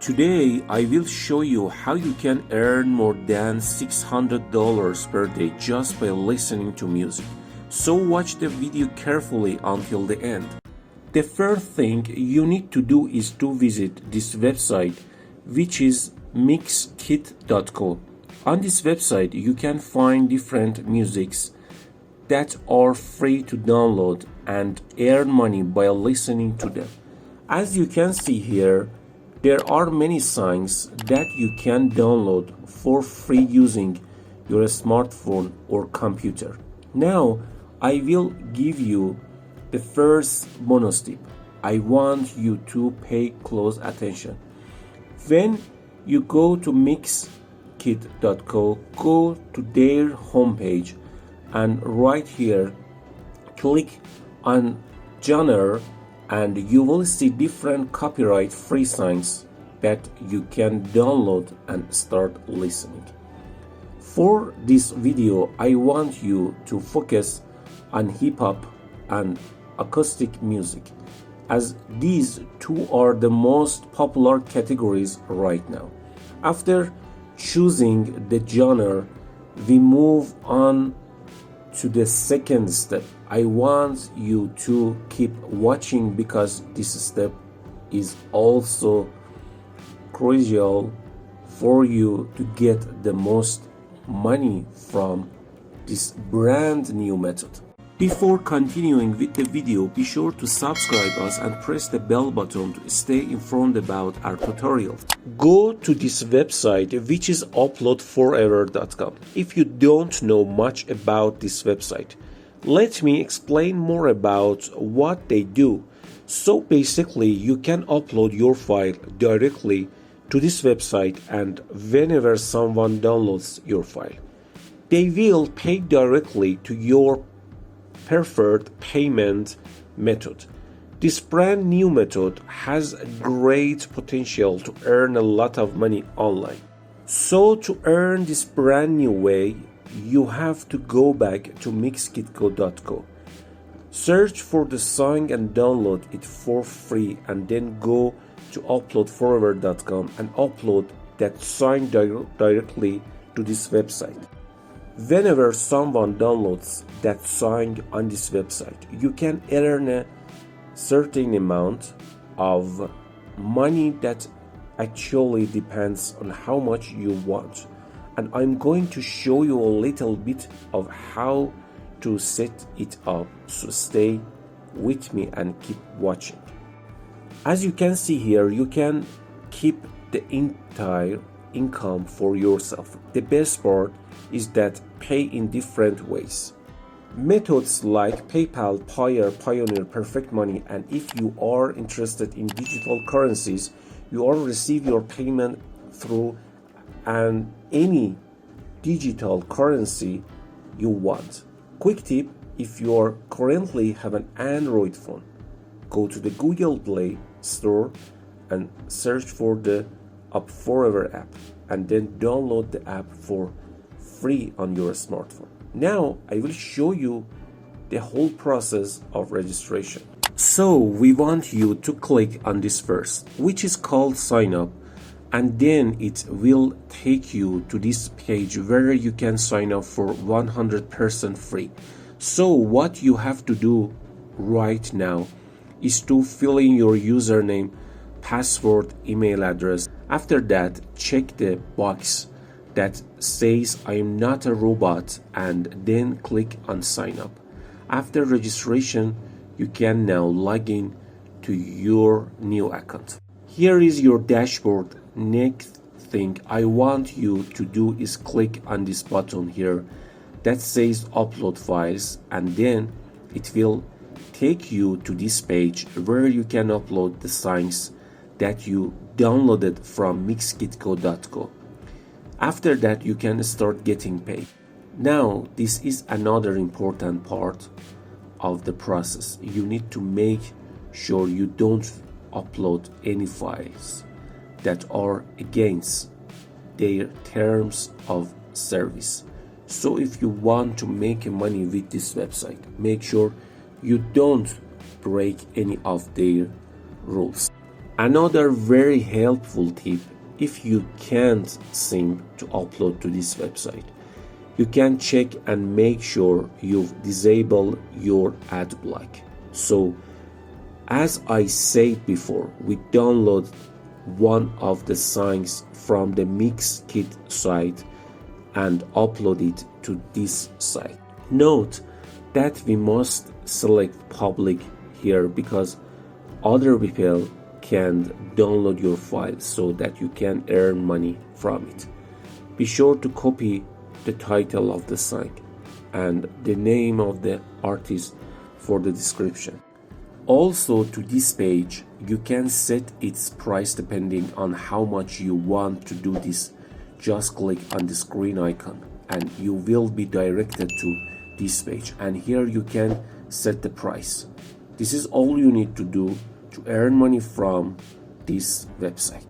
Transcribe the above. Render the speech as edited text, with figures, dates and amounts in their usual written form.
Today, I will show you how you can earn more than $600 per day just by listening to music. So watch the video carefully until the end. The first thing you need to do is to visit this website, which is mixkit.co. On this website, you can find different musics that are free to download and earn money by listening to them. As you can see here, there are many songs that you can download for free using your smartphone or computer. Now, I will give you the first bonus tip. I want you to pay close attention. When you go to mixkit.co, go to their homepage and right here click on genre and you will see different copyright free songs that you can download and start listening. For this video, I want you to focus on hip hop and acoustic music, as these two are the most popular categories right now. After choosing the genre, we move on to the second step. I want you to keep watching because this step is also crucial for you to get the most money from this brand new method. Before continuing with the video, be sure to subscribe us and press the bell button to stay informed about our tutorials. Go to this website, which is uploadforever.com. If you don't know much about this website, let me explain more about what they do. So basically, you can upload your file directly to this website, and whenever someone downloads your file, they will pay directly to your preferred payment method. This brand new method has great potential to earn a lot of money online. So to earn this brand new way, you have to go back to mixkit.co, search for the song and download it for free, and then go to uploadforever.com and upload that song directly to this website. Whenever someone downloads that song on this website, you can earn a certain amount of money that actually depends on how much you want. And I'm going to show you a little bit of how to set it up, so stay with me and keep watching. As you can see here, you can keep the entire income for yourself. The best part is that pay in different ways. Methods like PayPal, Payoneer, Perfect Money, and if you are interested in digital currencies, you will receive your payment through any digital currency you want. Quick tip: if you are currently have an Android phone, go to the Google Play Store and search for the Up Forever app, and then download the app for free on your smartphone. Now I will show you the whole process of registration. So we want you to click on this first, which is called sign up, and then it will take you to this page where you can sign up for 100% free. So what you have to do right now is to fill in your username, password, email address. After that, check the box that says I am not a robot and then click on sign up. After registration, you can now log in to your new account. Here is your dashboard. Next thing I want you to do is click on this button here that says upload files, and then it will take you to this page where you can upload the songs that you downloaded from mixkit.co. After that, you can start getting paid. Now, this is another important part of the process. You need to make sure you don't upload any files that are against their terms of service. So if you want to make money with this website, make sure you don't break any of their rules. Another very helpful tip: if you can't seem to upload to this website, you can check and make sure you've disabled your ad block. So, as I said before, we download one of the songs from the Mixkit site and upload it to this site. Note that we must select public here because other people can download your file so that you can earn money from it. Be sure to copy the title of the song and the name of the artist for the description. Also, to this page, you can set its price depending on how much you want to do this. Just click on the screen icon and you will be directed to this page, and here you can set the price. This is all you need to do to earn money from this website.